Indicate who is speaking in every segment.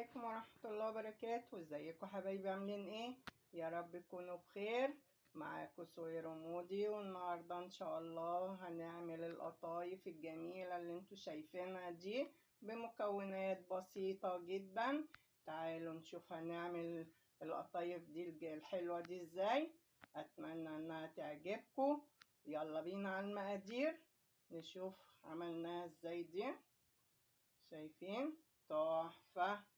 Speaker 1: عليكم ورحمة الله وبركاته. ازيكم حبايبي، عاملين ايه؟ يا رب تكونوا بخير. معاكم سهير ومودي، والنهاردة ان شاء الله هنعمل القطايف الجميلة اللي انتوا شايفينها دي بمكونات بسيطة جدا. تعالوا نشوف هنعمل القطايف دي الحلوة دي ازاي. اتمنى انها تعجبكم. يلا بينا على المقادير نشوف عملناها ازاي دي. شايفين؟ تحفة.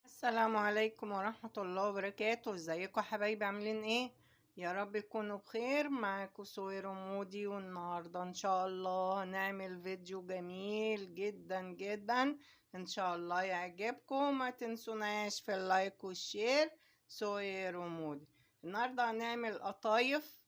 Speaker 1: السلام عليكم ورحمة الله وبركاته. ازيكم حبايبي، عاملين ايه؟ يا رب تكونوا بخير. معاكم سهير ومودي، والنهاردة ان شاء الله هنعمل فيديو جميل جدا جدا، ان شاء الله يعجبكم. ما تنسوناش في اللايك والشير. سهير ومودي. النهاردة هنعمل قطايف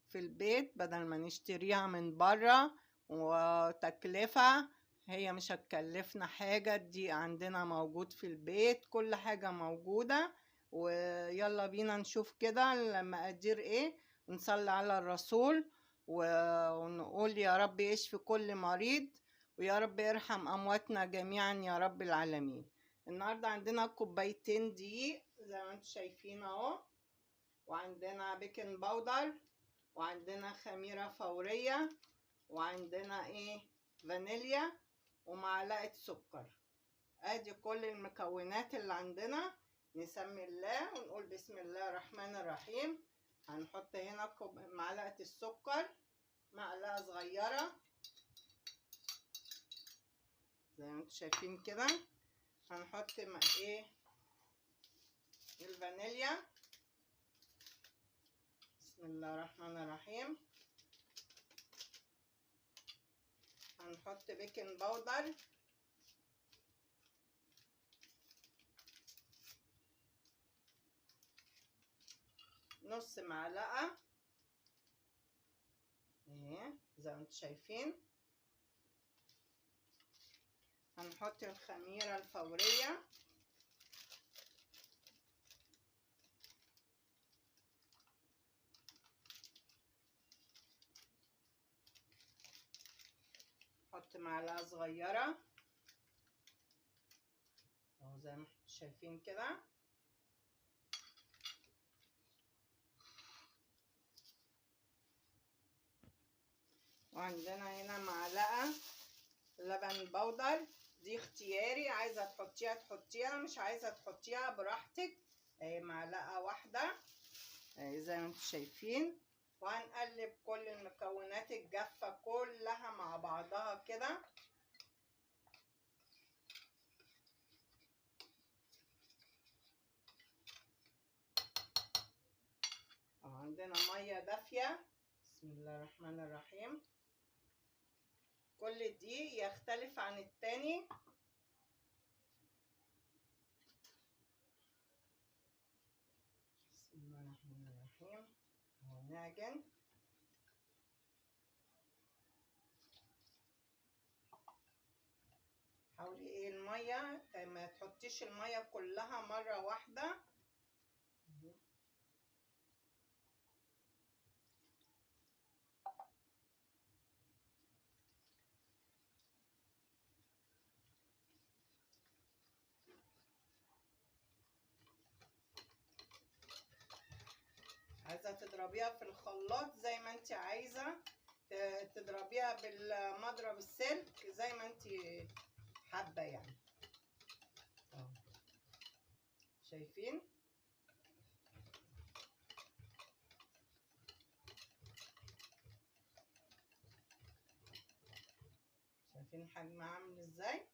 Speaker 1: في البيت بدل ما نشتريها من برا وتكلفة. هي مش هتكلفنا حاجة، دي عندنا موجود في البيت، كل حاجة موجودة. ويلا بينا نشوف كده المقادير ايه، ونصلي على الرسول ونقول يا رب يشفي كل مريض، ويا رب يرحم أمواتنا جميعا يا رب العالمين. النهاردة عندنا كوبايتين دقيق زي ما انتم شايفين اهو، وعندنا بيكنج باودر، وعندنا خميرة فورية، وعندنا ايه فانيليا، ومعلقة سكر. ادي كل المكونات اللي عندنا. نسمي الله ونقول بسم الله الرحمن الرحيم. هنحط هنا معلقة السكر، معلقة صغيرة زي ما انتم شايفين كده. هنحط ايه الفانيليا. بسم الله الرحمن الرحيم. هنحط بيكنج باودر، نص معلقة اهي زي ما انتم شايفين. هنحط الخميرة الفورية، نحط معلقة صغيرة اهو زي ما انتم شايفين كده. وعندنا هنا معلقة لبن بودر، دي اختياري، عايزة تحطيها تحطيها، مش عايزة تحطيها براحتك. اهي معلقة واحدة اهي زي ما انتم شايفين. وهنقلب كل المكونات الجافة كلها مع بعضها كده. عندنا مية دافية. بسم الله الرحمن الرحيم. كل دي يختلف عن التاني. بسم الله الرحمن الرحيم. اهو نعجن. حاولي ايه المية ما تحطيش المية كلها مرة واحدة. عايزة تضربيها في الخلاط زي ما انت عايزة، تضربيها بالمضرب السلك زي ما انت حابة يعني. شايفين؟ شايفين حجمها عامل ازاي؟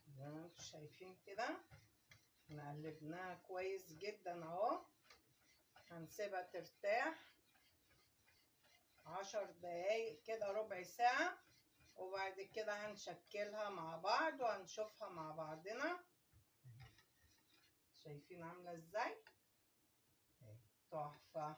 Speaker 1: زي ما انتم شايفين كده. قلبناها كويس جدا اهو. هنسيبها ترتاح 10 دقايق كده، ربع ساعة، وبعد كده هنشكلها مع بعض وهنشوفها مع بعضنا. شايفين عاملة ازاي؟ تحفة.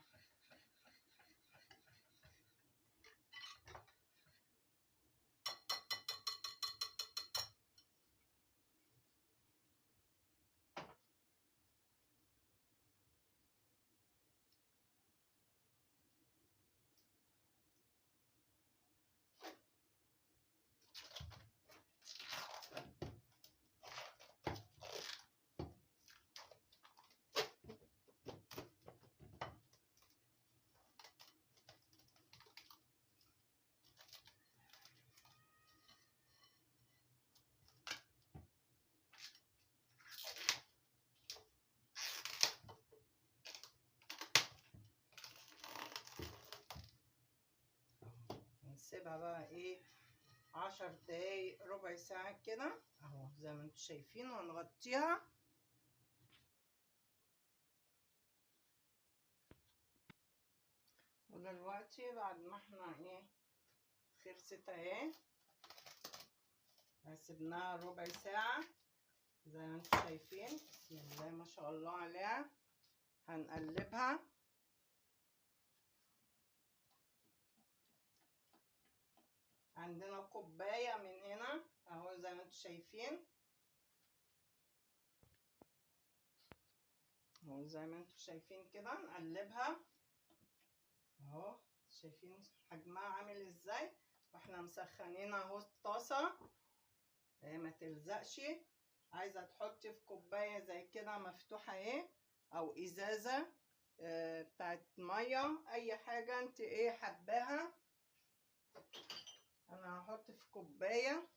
Speaker 1: هنسيبها بقى ايه 10 دقايق ربع ساعة كده اهو زي ما انتوا شايفين، ونغطيها. ودلوقتي بعد ما احنا ايه خلصت اهي، سيبناها ربع ساعة زي ما انتوا شايفين. بسم الله ما شاء الله عليها. هنقلبها. عندنا كوباية من هنا اهو زي ما انتوا شايفين، اهو زي ما انتوا شايفين كده. نقلبها اهو، شايفين حجمها عامل ازاي، واحنا مسخنين اهو الطاسة ما تلزقش. عايزة تحطي في كوباية زي كده مفتوحة ايه، او ازازة بتاعت مية، اي حاجة انت ايه حباها. انا هحط في كوباية.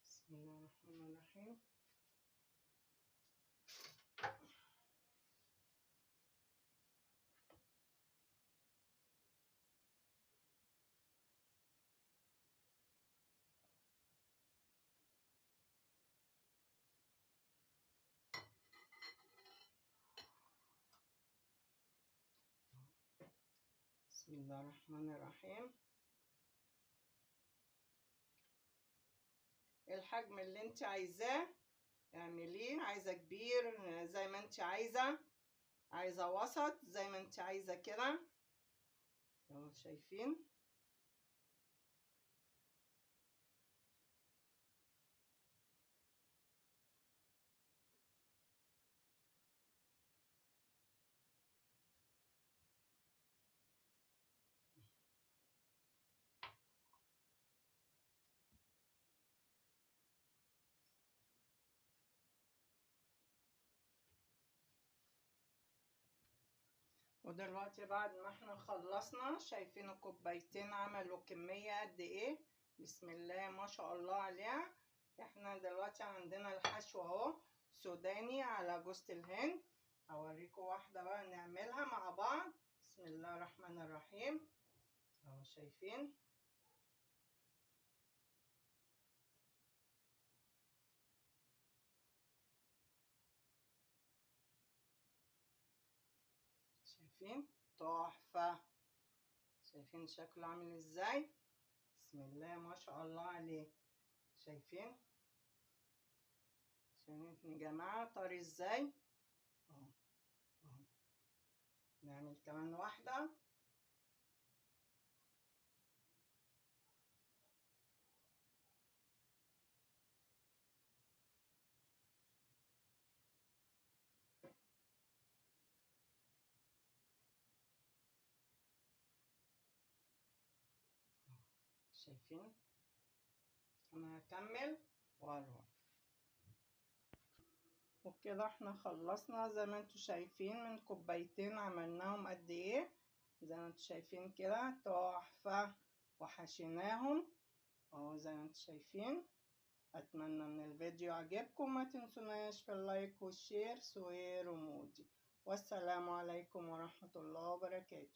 Speaker 1: بسم الله الرحمن الرحيم. بسم الله الرحمن الرحيم. الحجم اللي انت عايزاه اعمليه، عايزة كبير زي ما انت عايزة وسط زي ما انت عايزة كده اهو شايفين. ودلوقتي بعد ما احنا خلصنا، شايفين الكوبايتين عملوا كمية قد ايه. بسم الله ما شاء الله عليها. احنا دلوقتي عندنا الحشو اهو، سوداني على جوز الهند. هوريكم واحدة بقى نعملها مع بعض. بسم الله الرحمن الرحيم. اهو شايفين. شايفين تحفة. شايفين شكله عامل ازاي. بسم الله ما شاء الله عليه. شايفين يا جماعة طري ازاي اهو. اهو نعمل كمان واحدة. شايفين. انا هكمل واروح. وكده احنا خلصنا زي ما انتوا شايفين، من كوبايتين عملناهم قد ايه زي ما انتوا شايفين كده تحفة. وحشيناهم اهو زي ما انتوا شايفين. اتمنى ان الفيديو عجبكم. ما تنسوناش في اللايك والشير. سهير ومودي، والسلام عليكم ورحمة الله وبركاته.